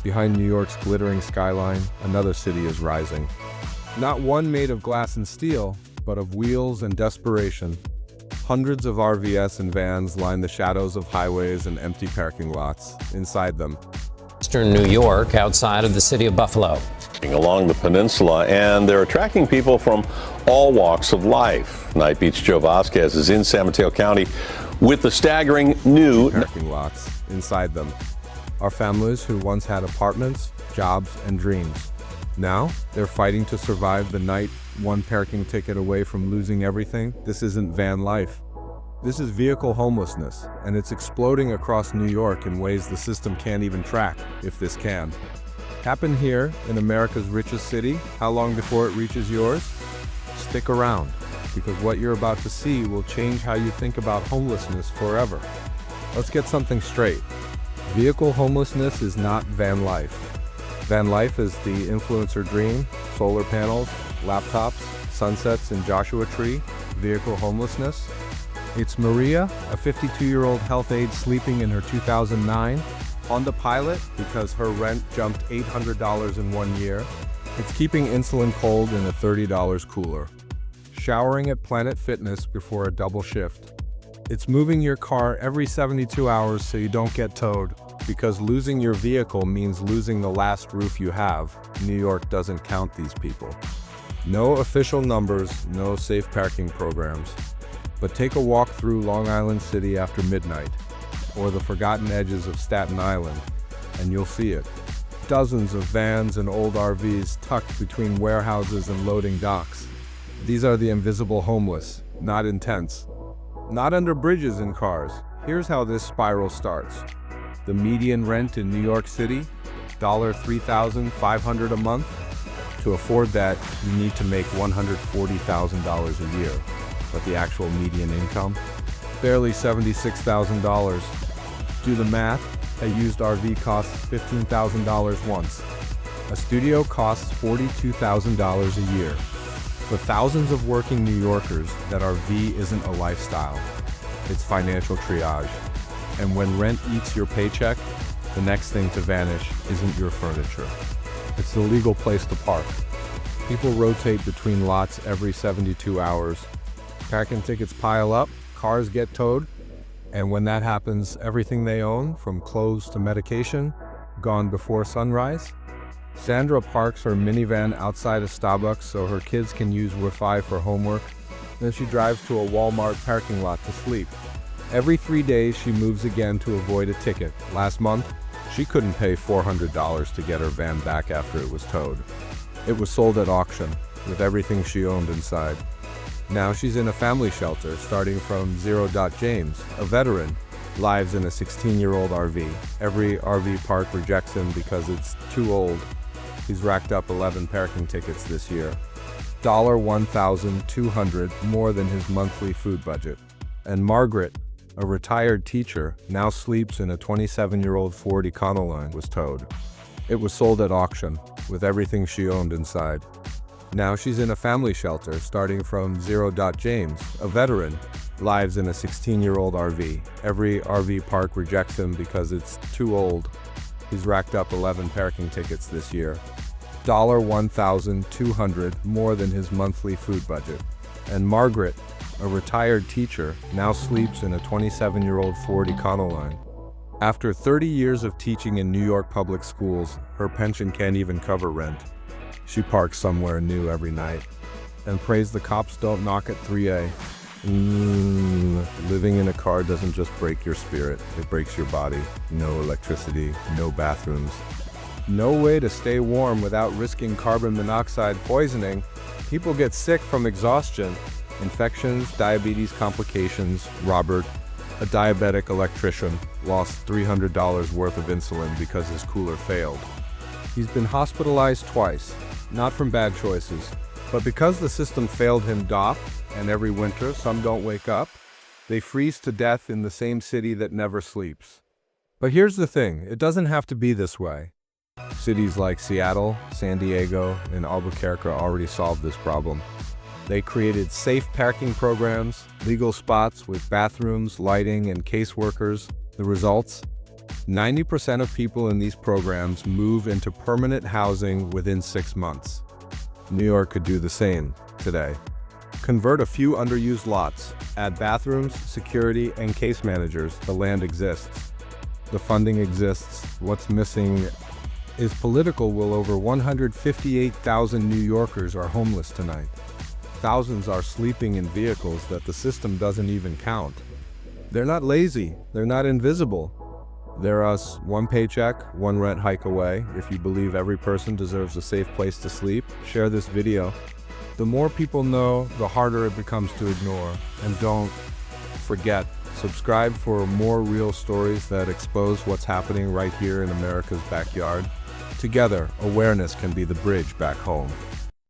Behind New York's glittering skyline, another city is rising. Not one made of glass and steel, but of wheels and desperation. Hundreds of R-vees and vans line the shadows of highways and empty parking lots. Inside them, Eastern New York, outside of the city of Buffalo. Along the peninsula, and they're attracting people from all walks of life. Night Beach Joe Vasquez is in San Mateo County with the staggering new parking lots. Inside them are families who once had apartments, jobs, and dreams. Now, they're fighting to survive the night, one parking ticket away from losing everything. This isn't van life. This is vehicle homelessness, and it's exploding across New York in ways the system can't even track, if this can. Happen here, in America's richest city. How long before it reaches yours? Stick around, because what you're about to see will change how you think about homelessness forever. Let's get something straight. Vehicle homelessness is not van life. Van life is the influencer dream, solar panels, laptops, sunsets in Joshua Tree. Vehicle homelessness, it's Maria, a 52-year-old health aide sleeping in her 2009 Honda Pilot because her rent jumped $800 in 1 year. It's keeping insulin cold in a $30 cooler. Showering at Planet Fitness before a double shift. It's moving your car every 72 hours so you don't get towed, because losing your vehicle means losing the last roof you have. New York doesn't count these people. No official numbers, no safe parking programs. But take a walk through Long Island City after midnight, or the forgotten edges of Staten Island, and you'll see it. Dozens of vans and old R-vees tucked between warehouses and loading docks. These are the invisible homeless, not intense. Not under bridges in cars. Here's how this spiral starts. The median rent in New York City, $3,500 a month. To afford that, you need to make $140,000 a year. But the actual median income? Barely $76,000. Do the math, a used RV costs $15,000 once. A studio costs $42,000 a year. For thousands of working New Yorkers, that RV isn't a lifestyle. It's financial triage. And when rent eats your paycheck, the next thing to vanish isn't your furniture. It's the legal place to park. People rotate between lots every 72 hours. Parking tickets pile up, cars get towed, and when that happens, everything they own, from clothes to medication, gone before sunrise. Sandra parks her minivan outside a Starbucks so her kids can use Wi-Fi for homework. Then she drives to a Walmart parking lot to sleep. Every 3 days, she moves again to avoid a ticket. Last month, she couldn't pay $400 to get her van back after it was towed. It was sold at auction, with everything she owned inside. Now she's in a family shelter, starting from Zero. James, a veteran, lives in a 16-year-old RV. Every RV park rejects him because it's too old. He's racked up 11 parking tickets this year. $1,200 more than his monthly food budget. And Margaret, a retired teacher, now sleeps in a 27-year-old Ford Econoline, was towed. It was sold at auction, with everything she owned inside. Now she's in a family shelter, starting from Zero. James, a veteran, lives in a 16-year-old RV. Every RV park rejects him because it's too old. He's racked up 11 parking tickets this year. $1,200 more than his monthly food budget. And Margaret, a retired teacher, now sleeps in a 27-year-old Ford Econoline. After 30 years of teaching in New York public schools, her pension can't even cover rent. She parks somewhere new every night and prays the cops don't knock at 3 a.m. Living in a car doesn't just break your spirit, it breaks your body. No electricity, no bathrooms. No way to stay warm without risking carbon monoxide poisoning. People get sick from exhaustion, infections, diabetes complications. Robert, a diabetic electrician, lost $300 worth of insulin because his cooler failed. He's been hospitalized twice, not from bad choices, but because the system failed him. And every winter, some don't wake up. They freeze to death in the same city that never sleeps. But here's the thing, it doesn't have to be this way. Cities like Seattle, San Diego, and Albuquerque already solved this problem. They created safe parking programs, legal spots with bathrooms, lighting, and caseworkers. The results? 90% of people in these programs move into permanent housing within 6 months. New York could do the same today. Convert a few underused lots, add bathrooms, security, and case managers. The land exists. The funding exists. What's missing is political will. Over 158,000 New Yorkers are homeless tonight. Thousands are sleeping in vehicles that the system doesn't even count. They're not lazy. They're not invisible. They're us, one paycheck, one rent hike away. If you believe every person deserves a safe place to sleep, share this video. The more people know, the harder it becomes to ignore. And don't forget, subscribe for more real stories that expose what's happening right here in America's backyard. Together, awareness can be the bridge back home.